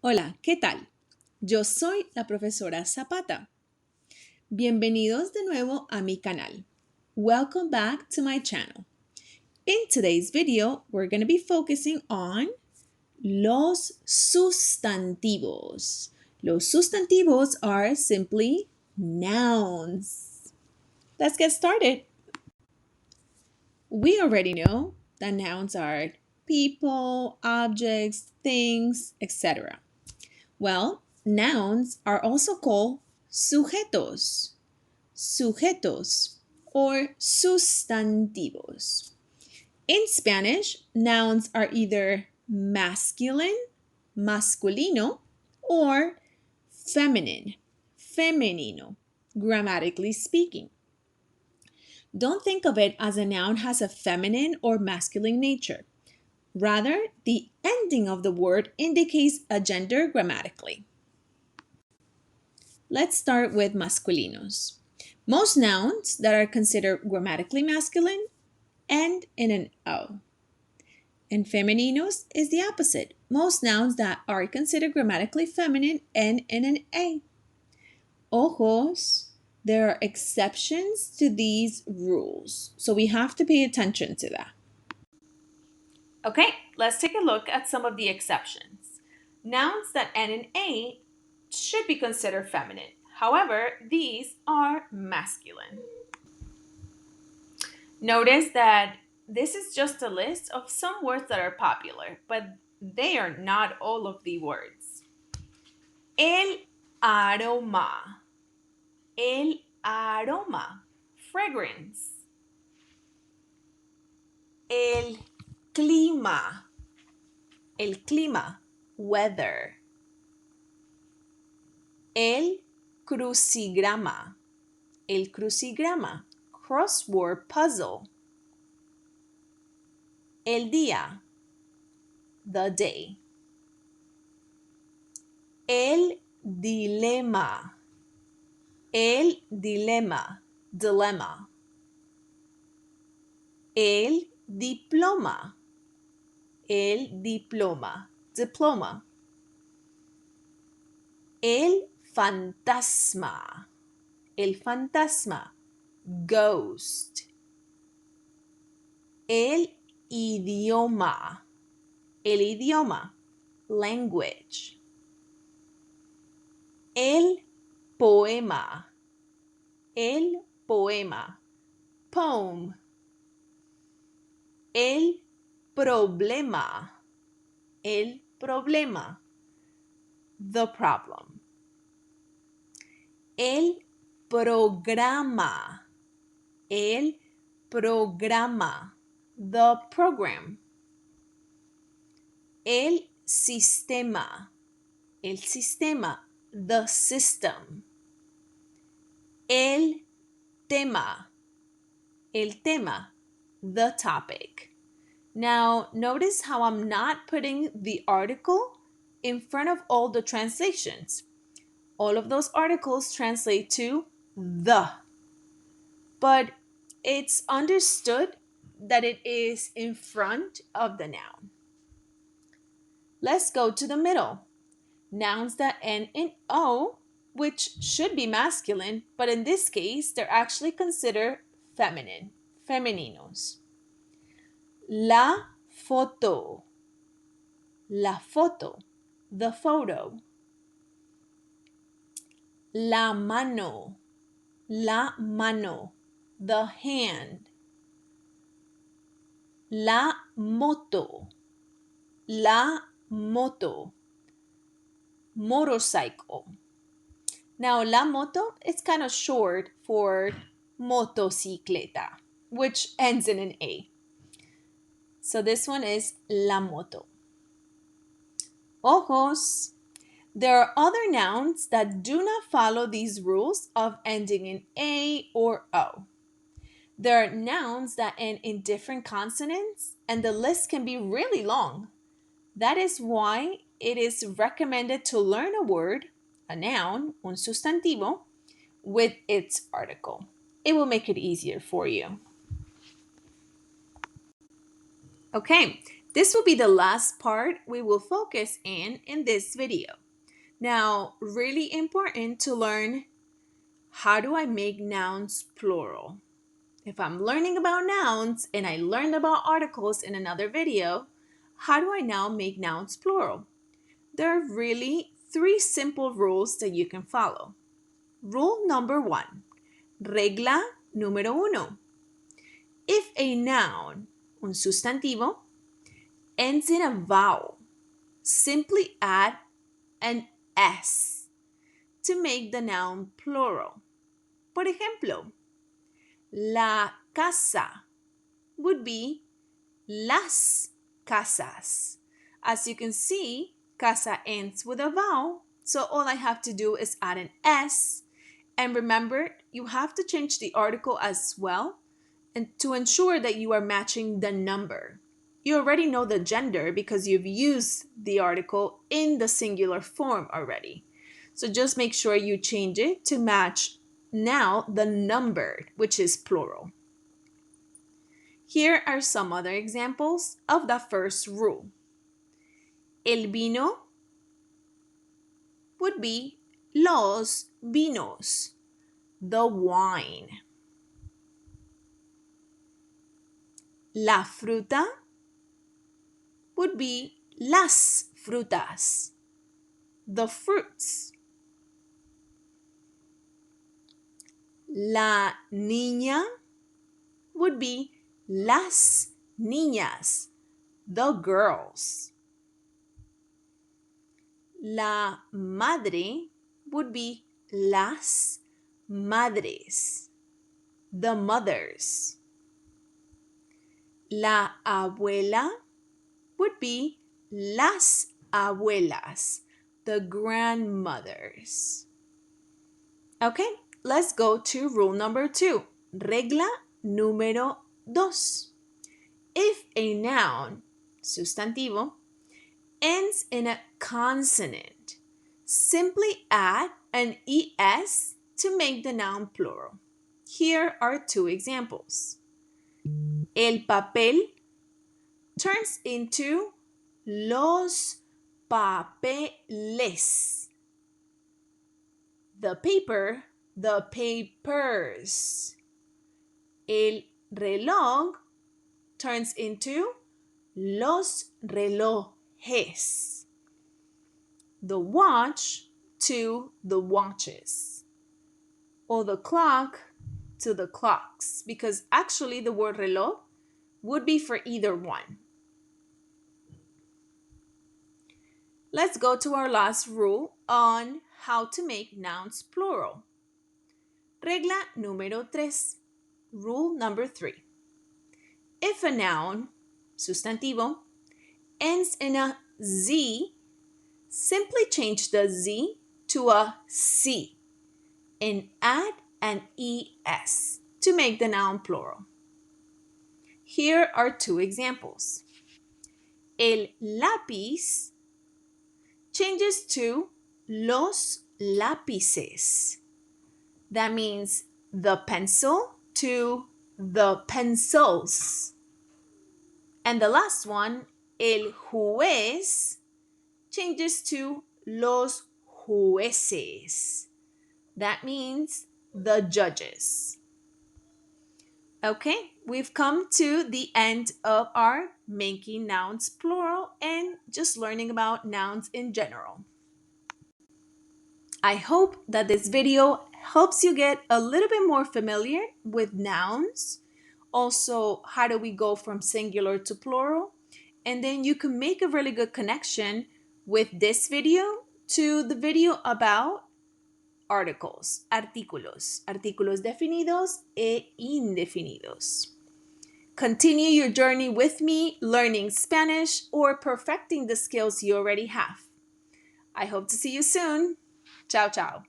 Hola, ¿qué tal? Yo soy la profesora Zapata. Bienvenidos de nuevo a mi canal. Welcome back to my channel. In today's video, we're going to be focusing on los sustantivos. Los sustantivos are simply nouns. Let's get started. We already know that nouns are people, objects, things, etc. Well, nouns are also called sujetos, or sustantivos. In Spanish, nouns are either masculine, masculino, or feminine, femenino, grammatically speaking. Don't think of it as a noun has a feminine or masculine nature. Rather, the ending of the word indicates a gender grammatically. Let's start with masculinos. Most nouns that are considered grammatically masculine end in an O. And femeninos is the opposite. Most nouns that are considered grammatically feminine end in an A. Ojos, there are exceptions to these rules, so we have to pay attention to that. Okay, let's take a look at some of the exceptions. Nouns that end in A should be considered feminine. However, these are masculine. Notice that this is just a list of some words that are popular, but they are not all of the words. El aroma. El aroma. Fragrance. El clima. El clima. Weather. El crucigrama. El crucigrama. Crossword puzzle. El día. The day. El dilema. El dilema. Dilemma. El diploma. El diploma. Diploma. El fantasma. El fantasma. Ghost. El idioma. El idioma. Language. El poema. El poema. Poem. El problema. El problema. The problem. El programa. El programa. The program. El sistema. El sistema. The system. El tema. El tema. The topic. Now, notice how I'm not putting the article in front of all the translations. All of those articles translate to the. But it's understood that it is in front of the noun. Let's go to the middle. Nouns that end in O, which should be masculine, but in this case, they're actually considered feminine, femeninos. La foto. La foto. The photo. La mano. La mano. The hand. La moto. La moto. Motorcycle. Now, la moto is kind of short for motocicleta, which ends in an A. So this one is la moto. Ojos. There are other nouns that do not follow these rules of ending in A or O. There are nouns that end in different consonants, and the list can be really long. That is why it is recommended to learn a word, a noun, un sustantivo, with its article. It will make it easier for you. Okay, This will be the last part we will focus in this video. Now, really important to learn, how do I make nouns plural? If I'm learning about nouns and I learned about articles in another video, how do I now make nouns plural? There are really 3 simple rules that you can follow. Rule number 1, regla número 1. If a noun, un sustantivo, ends in a vowel, simply add an S to make the noun plural. Por ejemplo, la casa would be las casas. As you can see, casa ends with a vowel, so all I have to do is add an S. And remember, you have to change the article as well, and to ensure that you are matching the number. You already know the gender because you've used the article in the singular form already. So just make sure you change it to match now the number, which is plural. Here are some other examples of the first rule. El vino would be los vinos, the wine. La fruta would be las frutas, the fruits. La niña would be las niñas, the girls. La madre would be las madres, the mothers. La abuela would be las abuelas, the grandmothers. Okay, let's go to rule number 2. Regla número 2. If a noun, sustantivo, ends in a consonant, simply add an ES to make the noun plural. Here are 2 examples. El papel turns into los papeles. The paper, the papers. El reloj turns into los relojes. The watch to the watches. Or the clock to the clocks, because actually the word reloj would be for either one. Let's go to our last rule on how to make nouns plural. Regla número 3. Rule number 3. If a noun, sustantivo, ends in a Z, simply change the Z to a C and add an ES to make the noun plural. Here are 2 examples. El lápiz changes to los lápices. That means the pencil to the pencils. And the last one, el juez, changes to los jueces. That means the judges. Okay, we've come to the end of our making nouns plural and just learning about nouns in general. I hope that this video helps you get a little bit more familiar with nouns. Also, how do we go from singular to plural? And then you can make a really good connection with this video to the video about articles, artículos, artículos definidos e indefinidos. Continue your journey with me, learning Spanish or perfecting the skills you already have. I hope to see you soon. Ciao, ciao.